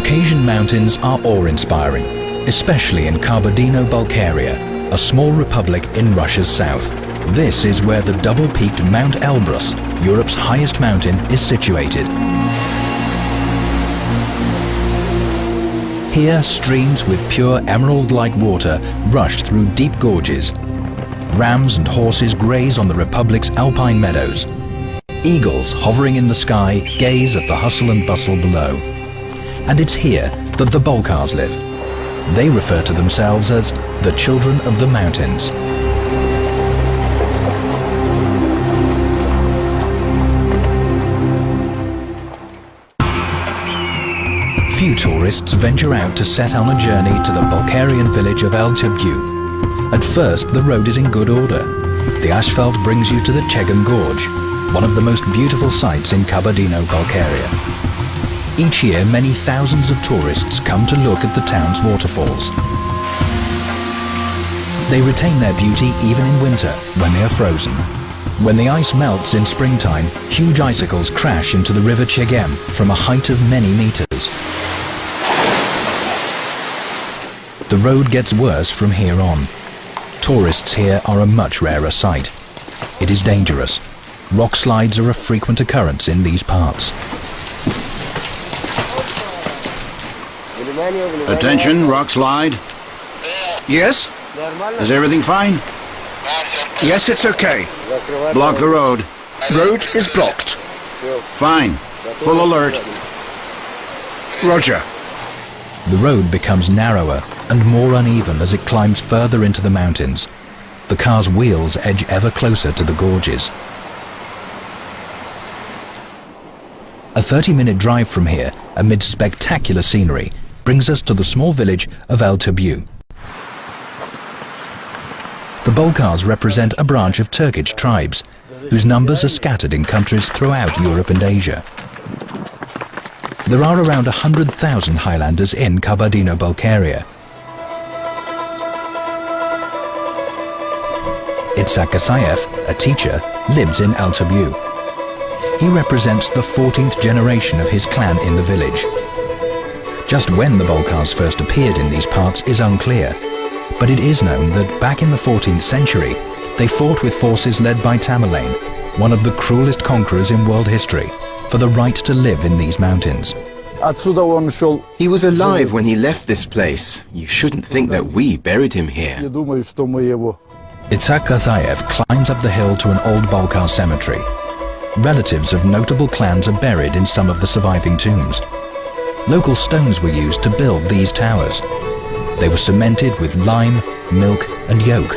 Caucasian mountains are awe-inspiring, especially in Kabardino-Balkaria, a small republic in Russia's south. This is where the double-peaked Mount Elbrus, Europe's highest mountain, is situated. Here, streams with pure emerald-like water rush through deep gorges. Rams and horses graze on the republic's alpine meadows. Eagles hovering in the sky gaze at the hustle and bustle below. And it's here that the Balkars live. They refer to themselves as the children of the mountains. Few tourists venture out to set on a journey to the Bulgarian village of El-Tebgu. At first, the road is in good order. The asphalt brings you to the Chegan Gorge, one of the most beautiful sights in Kabardino-Balkaria. Each year, many thousands of tourists come to look at the town's waterfalls. They retain their beauty even in winter, when they are frozen. When the ice melts in springtime, huge icicles crash into the river Chegem from a height of many meters. The road gets worse from here on. Tourists here are a much rarer sight. It is dangerous. Rock slides are a frequent occurrence in these parts. Attention, rock slide. Yes? Is everything fine? Yes, it's okay. Block the road. Road is blocked. Fine. Full alert. Roger. The road becomes narrower and more uneven as it climbs further into the mountains. The car's wheels edge ever closer to the gorges. A 30-minute drive from here, amid spectacular scenery, brings us to the small village of El-Tebgu. The Balkars represent a branch of Turkic tribes, whose numbers are scattered in countries throughout Europe and Asia. There are around 100,000 Highlanders in Kabardino-Balkaria. Itzhak Gasayev, a teacher, lives in El-Tebgu. He represents the 14th generation of his clan in the village. Just when the Balkars first appeared in these parts is unclear, but it is known that back in the 14th century, they fought with forces led by Tamerlane, one of the cruelest conquerors in world history, for the right to live in these mountains. He was alive when he left this place. You shouldn't think that we buried him here. Itzhak Gasayev climbs up the hill to an old Balkar cemetery. Relatives of notable clans are buried in some of the surviving tombs. Local stones were used to build these towers. They were cemented with lime, milk and yolk.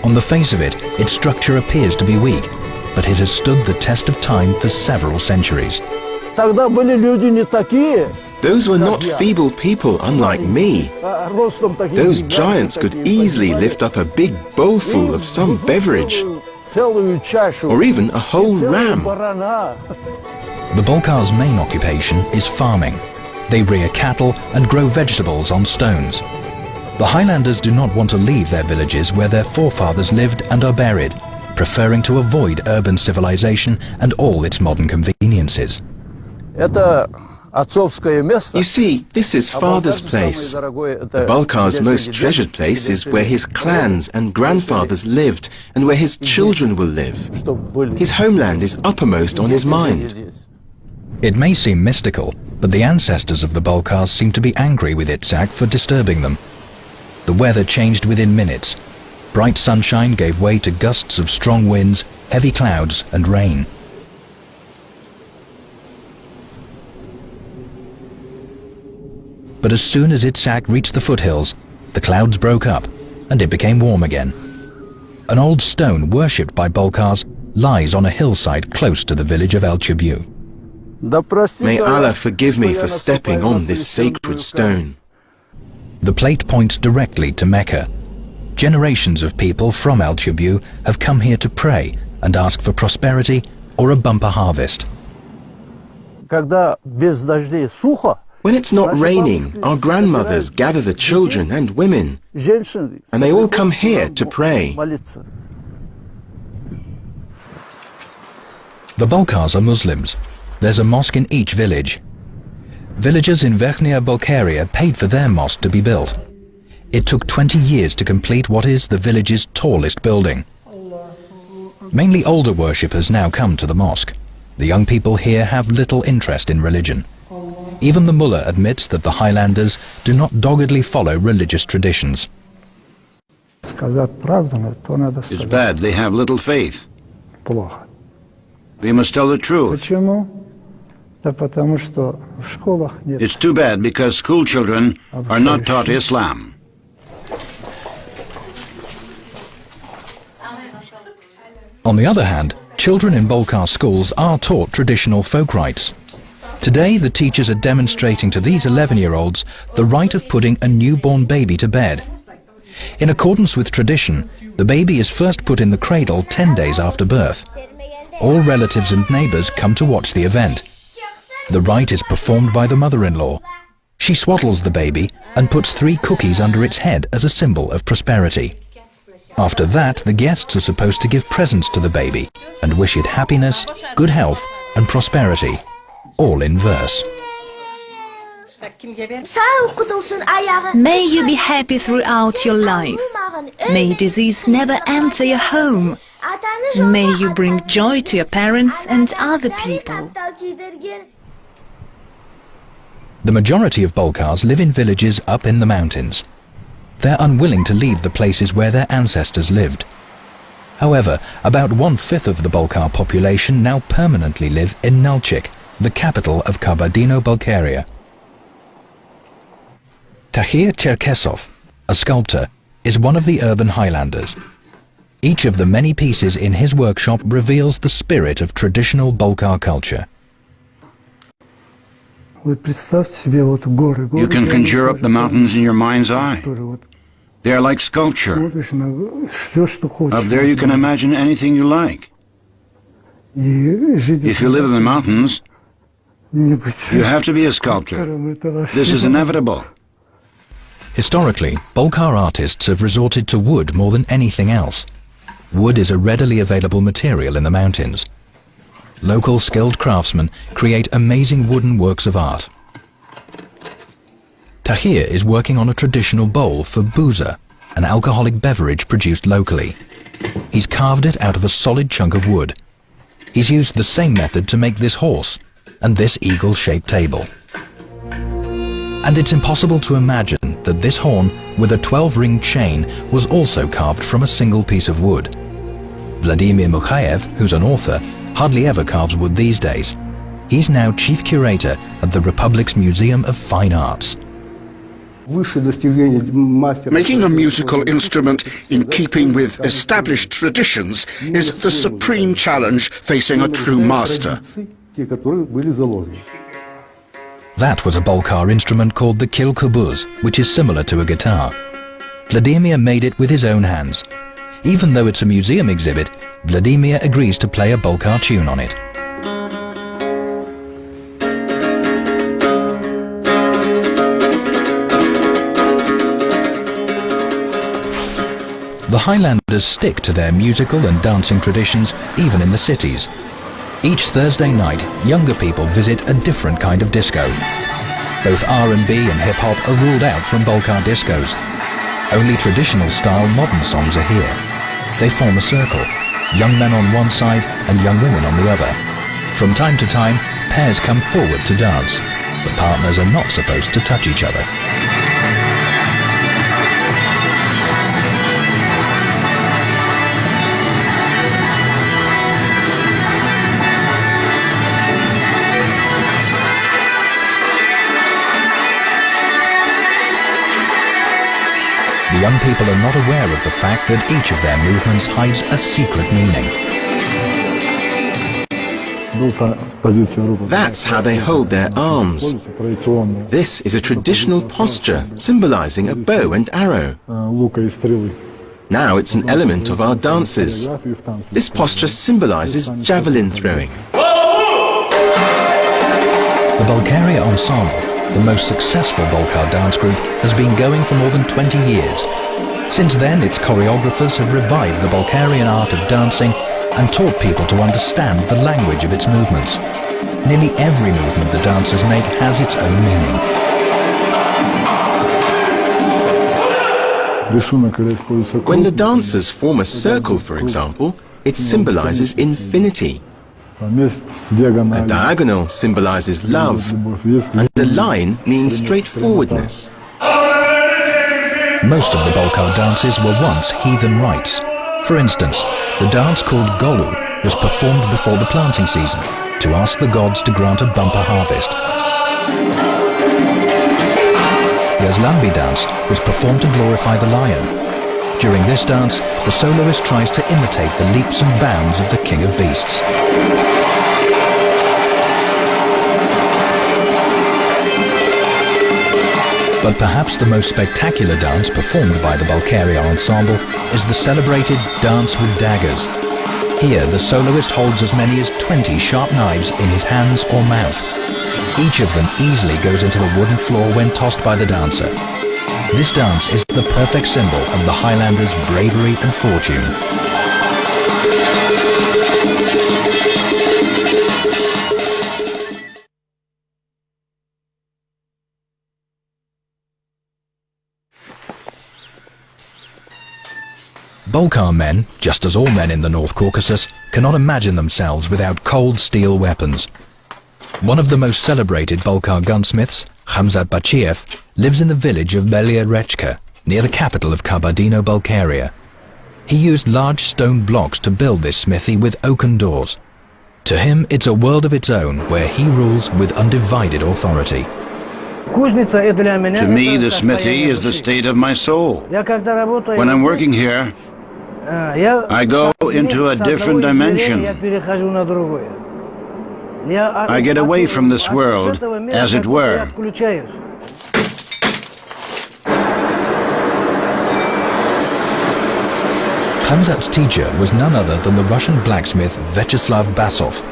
On the face of it, its structure appears to be weak, but it has stood the test of time for several centuries. Those were not feeble people, unlike me. Those giants could easily lift up a big bowlful of some beverage, or even a whole ram. The Balkars' main occupation is farming. They rear cattle and grow vegetables on stones. The Highlanders do not want to leave their villages where their forefathers lived and are buried, preferring to avoid urban civilization and all its modern conveniences. You see, this is Father's place. The Balkar's most treasured place is where his clans and grandfathers lived and where his children will live. His homeland is uppermost on his mind. It may seem mystical, but the ancestors of the Balkars seem to be angry with Itzhak for disturbing them. The weather changed within minutes. Bright sunshine gave way to gusts of strong winds, heavy clouds and rain. But as soon as Itzhak reached the foothills, the clouds broke up and it became warm again. An old stone worshipped by Balkars lies on a hillside close to the village of El-Tebgu. May Allah forgive me for stepping on this sacred stone. The plate points directly to Mecca. Generations of people from El-Tebgu have come here to pray and ask for prosperity or a bumper harvest. When it's not raining, our grandmothers gather the children and women, and they all come here to pray. The Balkars are Muslims. There's a mosque in each village. Villagers in Verkhnya Bulgaria paid for their mosque to be built. It took 20 years to complete what is the village's tallest building. Mainly older worshippers now come to the mosque. The young people here have little interest in religion. Even the mullah admits that the Highlanders do not doggedly follow religious traditions. It's bad they have little faith. We must tell the truth. It's too bad because school children are not taught Islam. On the other hand, children in Balkar schools are taught traditional folk rites. Today, the teachers are demonstrating to these 11-year-olds the rite of putting a newborn baby to bed. In accordance with tradition, the baby is first put in the cradle 10 days after birth. All relatives and neighbors come to watch the event. The rite is performed by the mother-in-law. She swaddles the baby and puts 3 cookies under its head as a symbol of prosperity. After that, the guests are supposed to give presents to the baby and wish it happiness, good health and prosperity, all in verse. May you be happy throughout your life. May disease never enter your home. May you bring joy to your parents and other people. The majority of Balkars live in villages up in the mountains. They're unwilling to leave the places where their ancestors lived. However, about 1/5 of the Balkar population now permanently live in Nalchik, the capital of Kabardino-Balkaria. Tahir Cherkesov, a sculptor, is one of the urban Highlanders. Each of the many pieces in his workshop reveals the spirit of traditional Balkar culture. You can conjure up the mountains in your mind's eye. They are like sculpture. Up there you can imagine anything you like. If you live in the mountains, you have to be a sculptor. This is inevitable. Historically, Balkar artists have resorted to wood more than anything else. Wood is a readily available material in the mountains. Local skilled craftsmen create amazing wooden works of art. Tahir is working on a traditional bowl for buza, an alcoholic beverage produced locally. He's carved it out of a solid chunk of wood. He's used the same method to make this horse and this eagle-shaped table. And it's impossible to imagine that this horn with a 12-ring chain was also carved from a single piece of wood. Vladimir Mukhayev, who's an author, hardly ever carves wood these days. He's now chief curator at the Republic's Museum of Fine Arts. Making a musical instrument in keeping with established traditions is the supreme challenge facing a true master. That was a Balkar instrument called the kilkubuz, which is similar to a guitar. Vladimir made it with his own hands. Even though it's a museum exhibit, Vladimir agrees to play a Balkar tune on it. The Highlanders stick to their musical and dancing traditions even in the cities. Each Thursday night, younger people visit a different kind of disco. Both R&B and hip-hop are ruled out from Balkar discos. Only traditional style modern songs are here. They form a circle, young men on one side and young women on the other. From time to time, pairs come forward to dance. The partners are not supposed to touch each other. The young people are not aware of the fact that each of their movements hides a secret meaning. That's how they hold their arms. This is a traditional posture symbolizing a bow and arrow. Now it's an element of our dances. This posture symbolizes javelin throwing. The Bulgaria Ensemble, the most successful Balkar dance group, has been going for more than 20 years. Since then, its choreographers have revived the Bulgarian art of dancing and taught people to understand the language of its movements. Nearly every movement the dancers make has its own meaning. When the dancers form a circle, for example, it symbolizes infinity. A diagonal symbolizes love, and a line means straightforwardness. Most of the Balkar dances were once heathen rites. For instance, the dance called Golu was performed before the planting season to ask the gods to grant a bumper harvest. The Aslambi dance was performed to glorify the lion. During this dance, the soloist tries to imitate the leaps and bounds of the king of beasts. But perhaps the most spectacular dance performed by the Balkaria ensemble is the celebrated Dance with Daggers. Here, the soloist holds as many as 20 sharp knives in his hands or mouth. Each of them easily goes into the wooden floor when tossed by the dancer. This dance is the perfect symbol of the Highlanders' bravery and fortune. Balkar men, just as all men in the North Caucasus, cannot imagine themselves without cold steel weapons. One of the most celebrated Balkar gunsmiths, Khamzat Bachiev, lives in the village of Belia Rechka, near the capital of Kabardino-Balkaria. He used large stone blocks to build this smithy with oaken doors. To him, it's a world of its own, where he rules with undivided authority. To me, the smithy is the state of my soul. When I'm working here, I go into a different dimension. I get away from this world, as it were. Khamzat's teacher was none other than the Russian blacksmith Vyacheslav Basov.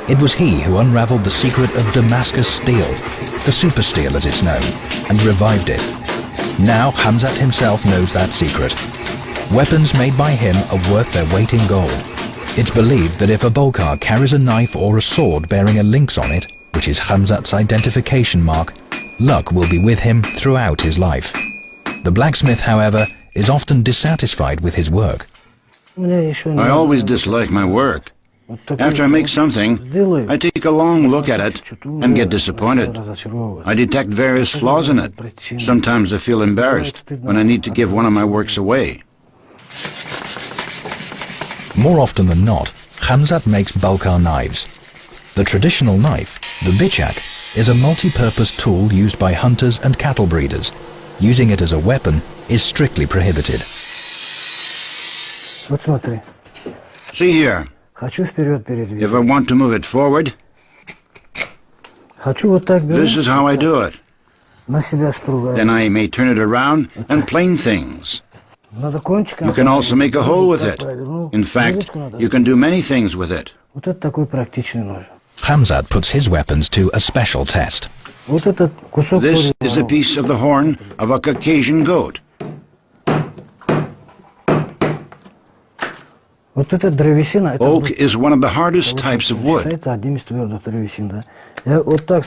It was he who unraveled the secret of Damascus steel, the super steel as it's known, and revived it. Now Khamzat himself knows that secret. Weapons made by him are worth their weight in gold. It's believed that if a Balkar carries a knife or a sword bearing a lynx on it, which is Khamzat's identification mark, luck will be with him throughout his life. The blacksmith, however, is often dissatisfied with his work. I always dislike my work. After I make something, I take a long look at it and get disappointed. I detect various flaws in it. Sometimes I feel embarrassed when I need to give one of my works away. More often than not, Khamzat makes Balkar knives. The traditional knife, the bichak, is a multi-purpose tool used by hunters and cattle breeders. Using it as a weapon is strictly prohibited. See here. If I want to move it forward, this is how I do it. Then I may turn it around and plane things. You can also make a hole with it. In fact, you can do many things with it. Khamzat puts his weapons to a special test. This is a piece of the horn of a Caucasian goat. Oak is one of the hardest types of wood.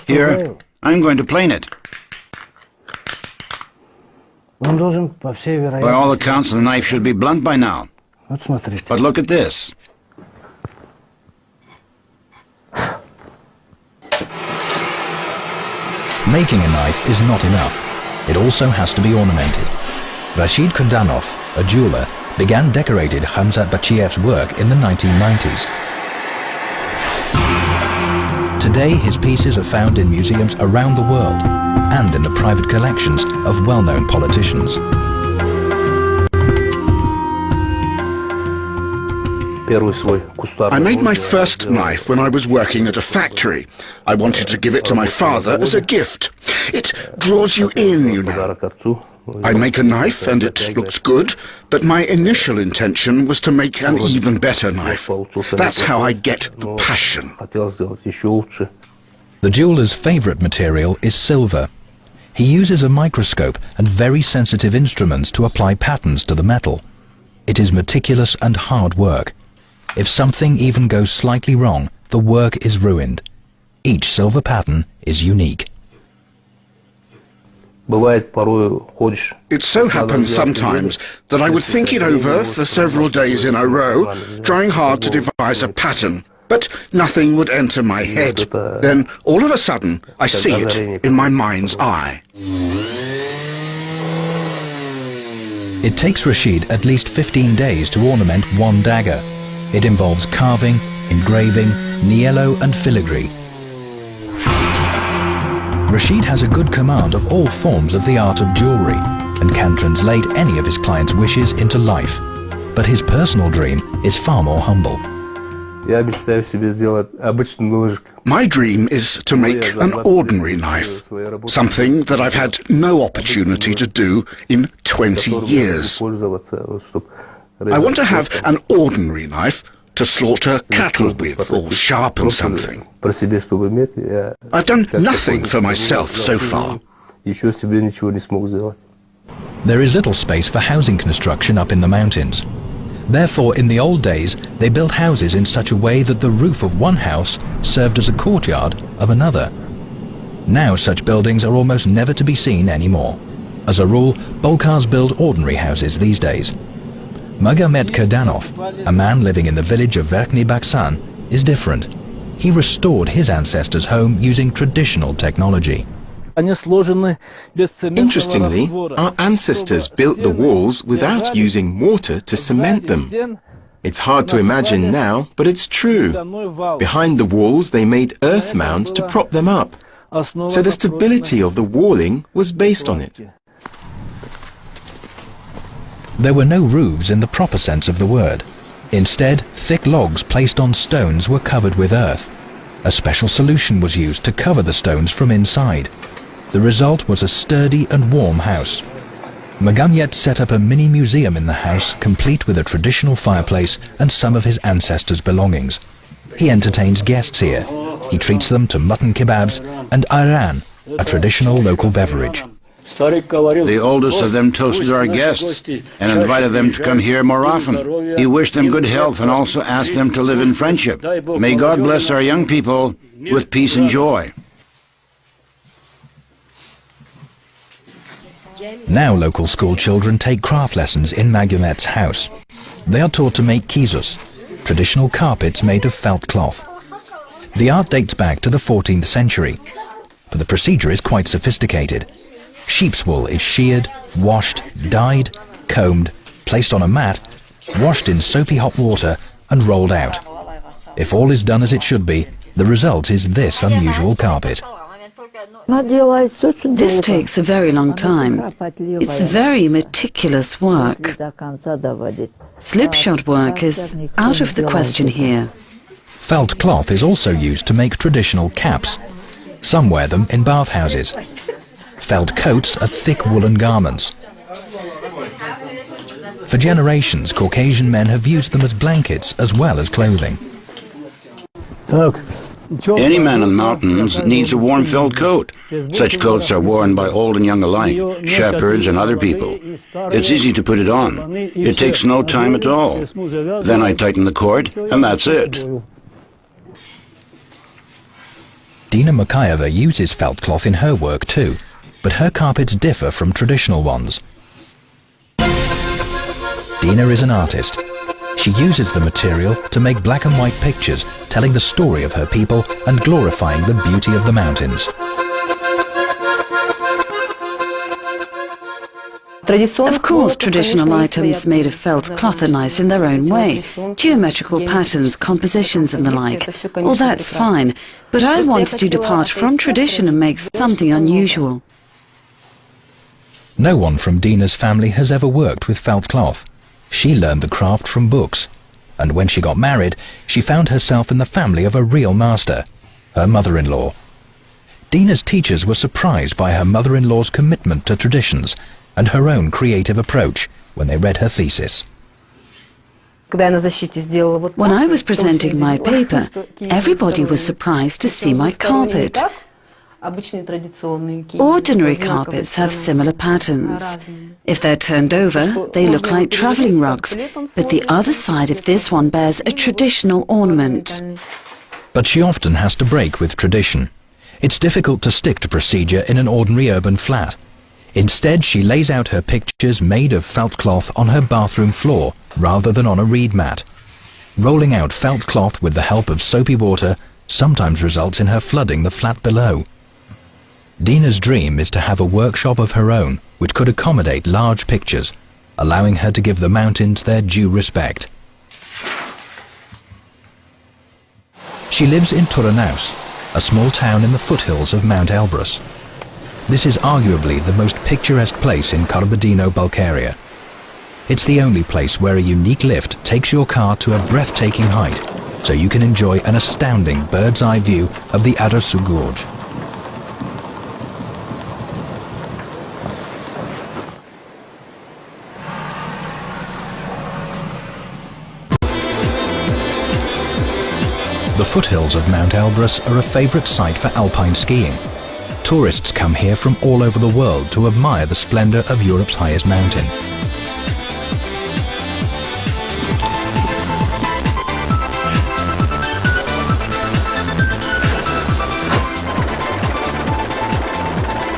Here, I'm going to plane it. By all accounts, the knife should be blunt by now. But look at this. Making a knife is not enough. It also has to be ornamented. Rashid Kundanov, a jeweler, began decorating Khamzat Bachiev's work in the 1990s. Today, his pieces are found in museums around the world and in the private collections of well-known politicians. I made my first knife when I was working at a factory. I wanted to give it to my father as a gift. It draws you in, you know. I make a knife and it looks good, but my initial intention was to make an even better knife. That's how I get the passion. The jeweler's favorite material is silver. He uses a microscope and very sensitive instruments to apply patterns to the metal. It is meticulous and hard work. If something even goes slightly wrong, the work is ruined. Each silver pattern is unique. It so happens sometimes that I would think it over for several days in a row, trying hard to devise a pattern, but nothing would enter my head. Then, all of a sudden, I see it in my mind's eye. It takes Rashid at least 15 days to ornament one dagger. It involves carving, engraving, niello and filigree. Rashid has a good command of all forms of the art of jewelry and can translate any of his clients' wishes into life. But his personal dream is far more humble. My dream is to make an ordinary knife, something that I've had no opportunity to do in 20 years. I want to have an ordinary knife to slaughter cattle with or sharpen something. I've done nothing for myself so far. There is little space for housing construction up in the mountains. Therefore, in the old days, they built houses in such a way that the roof of one house served as a courtyard of another. Now such buildings are almost never to be seen anymore. As a rule, Balkars build ordinary houses these days. Magomed Kurdanov, a man living in the village of Verkhny Baksan, is different. He restored his ancestors' home using traditional technology. Interestingly, our ancestors built the walls without using mortar to cement them. It's hard to imagine now, but it's true. Behind the walls they made earth mounds to prop them up, so the stability of the walling was based on it. There were no roofs in the proper sense of the word. Instead, thick logs placed on stones were covered with earth. A special solution was used to cover the stones from inside. The result was a sturdy and warm house. Magomed set up a mini museum in the house, complete with a traditional fireplace and some of his ancestors' belongings. He entertains guests here. He treats them to mutton kebabs and ayran, a traditional local beverage. The oldest of them toasted our guests and invited them to come here more often. He wished them good health and also asked them to live in friendship. May God bless our young people with peace and joy. Now local school children take craft lessons in Magomed's house. They are taught to make kizus, traditional carpets made of felt cloth. The art dates back to the 14th century, but the procedure is quite sophisticated. Sheep's wool is sheared, washed, dyed, combed, placed on a mat, washed in soapy hot water and rolled out. If all is done as it should be, the result is this unusual carpet. This takes a very long time. It's very meticulous work. Slipshod work is out of the question here. Felt cloth is also used to make traditional caps. Some wear them in bathhouses. Felt coats are thick woolen garments. For generations, Caucasian men have used them as blankets as well as clothing. Any man in the mountains needs a warm felt coat. Such coats are worn by old and young alike, shepherds and other people. It's easy to put it on. It takes no time at all. Then I tighten the cord, and that's it. Dina Makayeva uses felt cloth in her work too, but her carpets differ from traditional ones. Dina is an artist. She uses the material to make black and white pictures telling the story of her people and glorifying the beauty of the mountains. Of course, traditional items made of felt cloth are nice in their own way. Geometrical patterns, compositions and the like. All that's fine. But I wanted to depart from tradition and make something unusual. No one from Dina's family has ever worked with felt cloth. She learned the craft from books, and when she got married, she found herself in the family of a real master, her mother-in-law. Dina's teachers were surprised by her mother-in-law's commitment to traditions and her own creative approach when they read her thesis. When I was presenting my paper, everybody was surprised to see my carpet. Ordinary carpets have similar patterns. If they're turned over, they look like travelling rugs, but the other side of this one bears a traditional ornament. But she often has to break with tradition. It's difficult to stick to procedure in an ordinary urban flat. Instead, she lays out her pictures made of felt cloth on her bathroom floor rather than on a reed mat. Rolling out felt cloth with the help of soapy water sometimes results in her flooding the flat below. Dina's dream is to have a workshop of her own which could accommodate large pictures, allowing her to give the mountains their due respect. She lives in Turanaus, a small town in the foothills of Mount Elbrus. This is arguably the most picturesque place in Kabardino-Balkaria. It's the only place where a unique lift takes your car to a breathtaking height, so you can enjoy an astounding bird's-eye view of the Ardesu Gorge. The foothills of Mount Elbrus are a favourite site for alpine skiing. Tourists come here from all over the world to admire the splendour of Europe's highest mountain.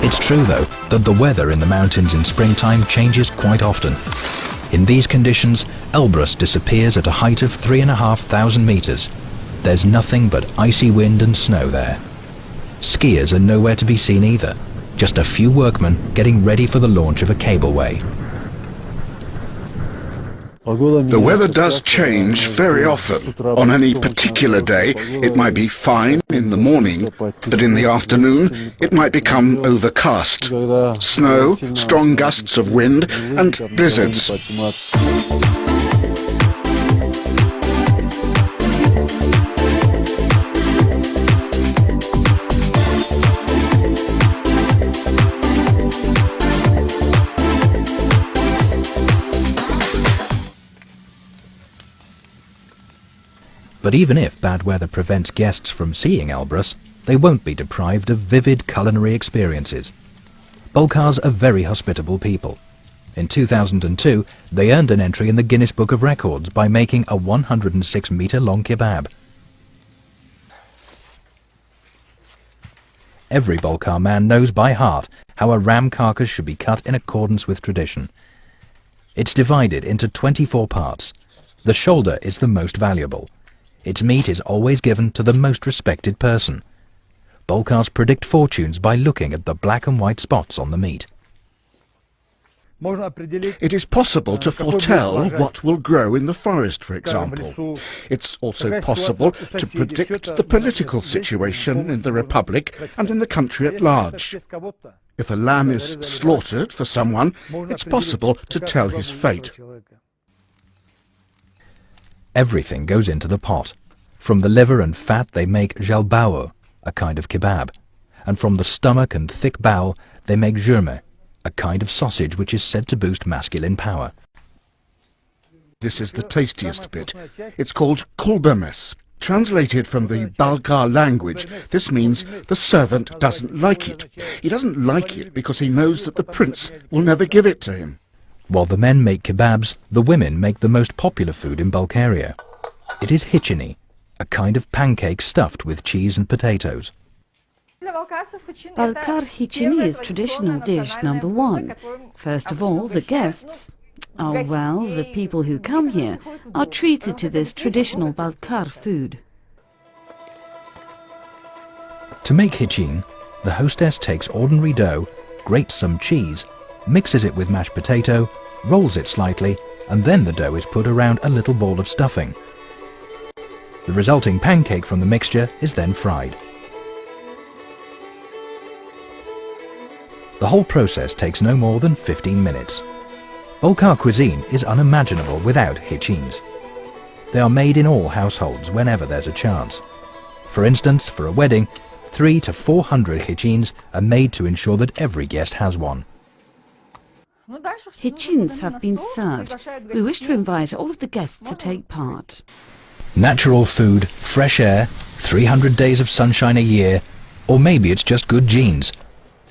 It's true, though, that the weather in the mountains in springtime changes quite often. In these conditions, Elbrus disappears at a height of 3,500 metres. There's nothing but icy wind and snow there. Skiers are nowhere to be seen either, just a few workmen getting ready for the launch of a cableway. The weather does change very often. On any particular day, it might be fine in the morning, but in the afternoon, it might become overcast. Snow, strong gusts of wind, and blizzards. But even if bad weather prevents guests from seeing Elbrus, they won't be deprived of vivid culinary experiences. Balkars are very hospitable people. In 2002, they earned an entry in the Guinness Book of Records by making a 106-metre-long kebab. Every Balkar man knows by heart how a ram carcass should be cut in accordance with tradition. It's divided into 24 parts. The shoulder is the most valuable. Its meat is always given to the most respected person. Balkars predict fortunes by looking at the black and white spots on the meat. It is possible to foretell what will grow in the forest, for example. It's also possible to predict the political situation in the Republic and in the country at large. If a lamb is slaughtered for someone, it's possible to tell his fate. Everything goes into the pot. From the liver and fat they make jalbao, a kind of kebab, and from the stomach and thick bowel they make zhurme, a kind of sausage which is said to boost masculine power. This is the tastiest bit. It's called kulbemes. Translated from the Balkar language, this means the servant doesn't like it. He doesn't like it because he knows that the prince will never give it to him. While the men make kebabs, the women make the most popular food in Bulgaria. It is hitchini, a kind of pancake stuffed with cheese and potatoes. Balkar hitchini is traditional dish number one. First of all, the guests, the people who come here, are treated to this traditional Balkar food. To make hitchin, the hostess takes ordinary dough, grates some cheese, mixes it with mashed potato, rolls it slightly, and then the dough is put around a little ball of stuffing. The resulting pancake from the mixture is then fried. The whole process takes no more than 15 minutes. Balkar cuisine is unimaginable without hitchins. They are made in all households whenever there's a chance. For instance, for a wedding, 300 to 400 hitchins are made to ensure that every guest has one. Hitchins have been served. We wish to invite all of the guests to take part. Natural food, fresh air, 300 days of sunshine a year, or maybe it's just good genes.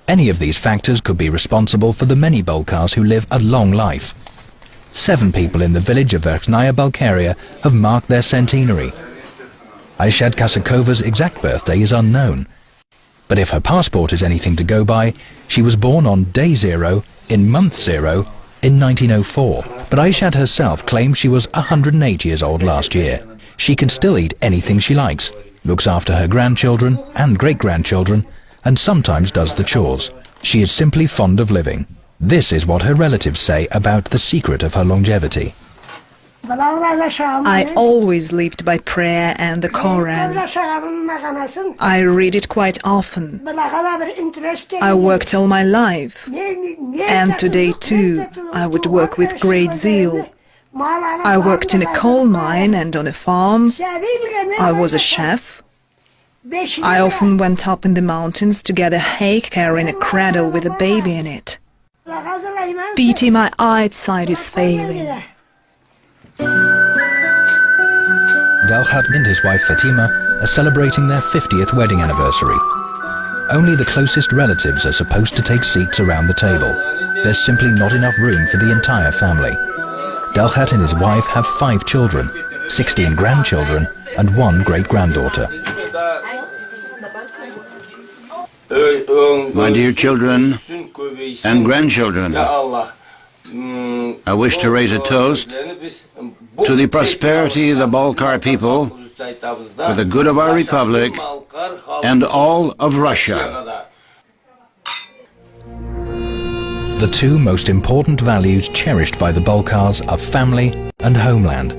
Any of these factors could be responsible for the many Balkars who live a long life. 7 people in the village of Verkhnaya Balkaria have marked their centenary. Aishad Kasakova's exact birthday is unknown. But if her passport is anything to go by, she was born on day 0, in month 0, in 1904. But Aishad herself claims she was 108 years old last year. She can still eat anything she likes, looks after her grandchildren and great-grandchildren, and sometimes does the chores. She is simply fond of living. This is what her relatives say about the secret of her longevity. I always lived by prayer and the Koran. I read it quite often. I worked all my life, and today too I would work with great zeal. I worked in a coal mine and on a farm. I was a chef. I often went up in the mountains to gather hay carrying a cradle with a baby in it. Pity my eyesight is failing. Dalhat and his wife Fatima are celebrating their 50th wedding anniversary. Only the closest relatives are supposed to take seats around the table. There's simply not enough room for the entire family. Dalhat and his wife have 5 children, 16 grandchildren, and 1 great-granddaughter. My dear children and grandchildren, I wish to raise a toast to the prosperity of the Balkar people, for the good of our republic, and all of Russia. The 2 most important values cherished by the Balkars are family and homeland.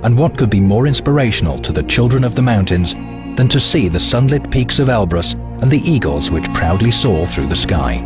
And what could be more inspirational to the children of the mountains than to see the sunlit peaks of Elbrus and the eagles which proudly soar through the sky?